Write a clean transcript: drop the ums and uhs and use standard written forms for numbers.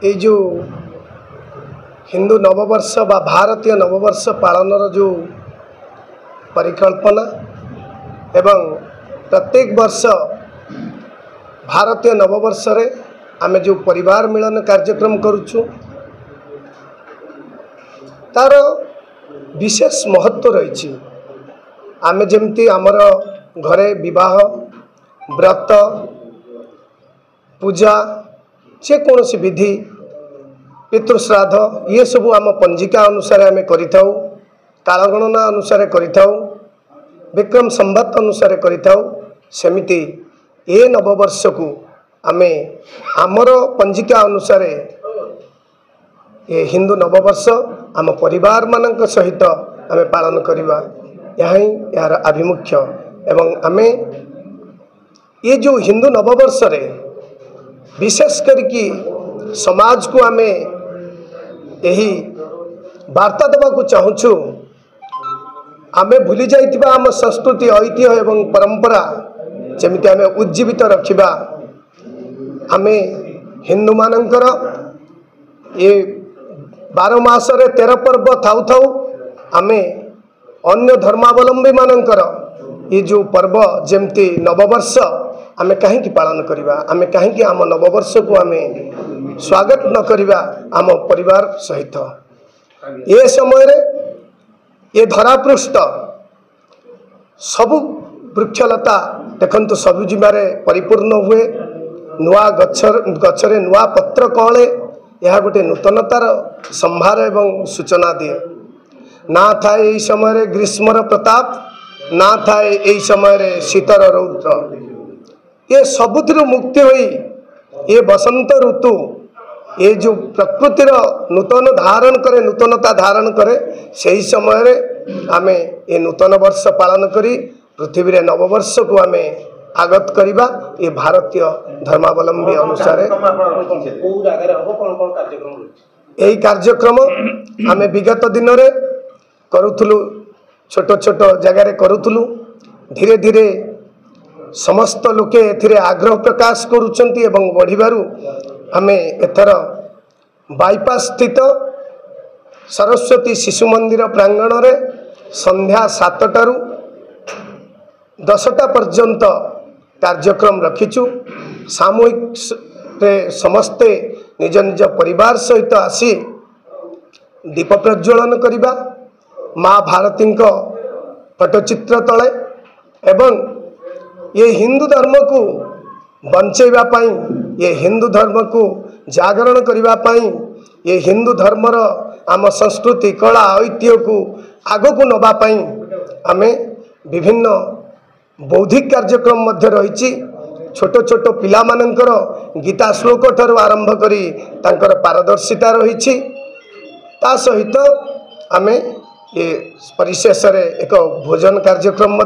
ये जो हिंदू नववर्ष बा भारतीय नववर्ष पालनर जो परिकल्पना एवं प्रत्येक वर्ष भारतीय नववर्ष रे आमे जो परिवार मिलन कार्यक्रम करुछु तार विशेष महत्व रही। आमे जेमती आमर घरे विवाह व्रत पूजा जेकोसी विधि पितृश्राद्ध ये सबू आम पंजिका अनुसार आम करिथाउ, कालगणना अनुसार करिथाउ, विक्रम संवत अनुसार करिथाउ। सेमिति ए नववर्ष को आमे आमर पंजिका अनुसार ये हिंदू नववर्ष आम परिवार मानक सहित आमे पालन करिबा यही यार आभिमुख्य। एवं आमे ये जो हिंदू नववर्ष रे विशेष करके समाज को आमे यही वार्ता देवा को चाहूँ आमे भूली जाइतिबा आम संस्कृति ऐतिह्य एवं परंपरा जमिति आमे उज्जीवित रखिबा। आमे हिंदू मानकर ये 12 मास रे 13 पर्व थाउ थाउ आमे अन्य धर्मावलंबी मानकर ये जो पर्व जेमती नववर्ष आमे कहीं पालन करिबा, आमे कहीं आम नववर्ष को आमे स्वागत न करिबा आम परिवार सहित। ये समय रे ये धरापृष्ठ सबु वृक्षलता देखंतु सबुजिमारे परिपूर्ण हुए, नुआ गछरे नुआ पत्र कले यह गोटे नूतनतार संभार एवं सूचना दिए। ना थाए यही समय ग्रीष्मर प्रताप, ना थाए यही समय शीतर रौद्र, ये सबुतिर मुक्ति हुई ये बसंत ऋतु ये जो प्रकृतिर नूतन धारण करे, नूतनता धारण करे, सही समय आमे ये नूतन वर्ष पालन करी पृथ्वी रे नववर्ष को आमे आगत करिबा। ये भारतीय धर्मावलंबी अनुसार यही कार्यक्रम आमे विगत दिन रे करूथुलु, छोट छोट जगह करूथुलु। धीरे धीरे समस्त लोके एथिरे आग्रह प्रकाश करुचंती एवं बढ़िबारु आमे एथर बाईपास स्थित सरस्वती शिशु मंदिर प्रांगण रे संध्या 7टारू 10टा पर्यंत कार्यक्रम रखिचु। सामूहिक रे समस्ते निज निज परिवार सहित आसी दीप प्रज्वलन करिबा, माँ भारती पटचित्र तले एवं ये हिंदू धर्म को बंचेबा पाई, ये हिंदू धर्म को जागरण करिबा पाई, ये हिंदू धर्मर आम संस्कृति कला ऐतिह्य को आगो को नबा पाई आमे विभिन्न बौद्धिक कार्यक्रम मध्य रही। छोट छोट पिला मानकर गीता श्लोक ठारू आरंभ करी तांकर पारदर्शिता रही। ता सहित आमे ये परिशेष रे एक भोजन कार्यक्रम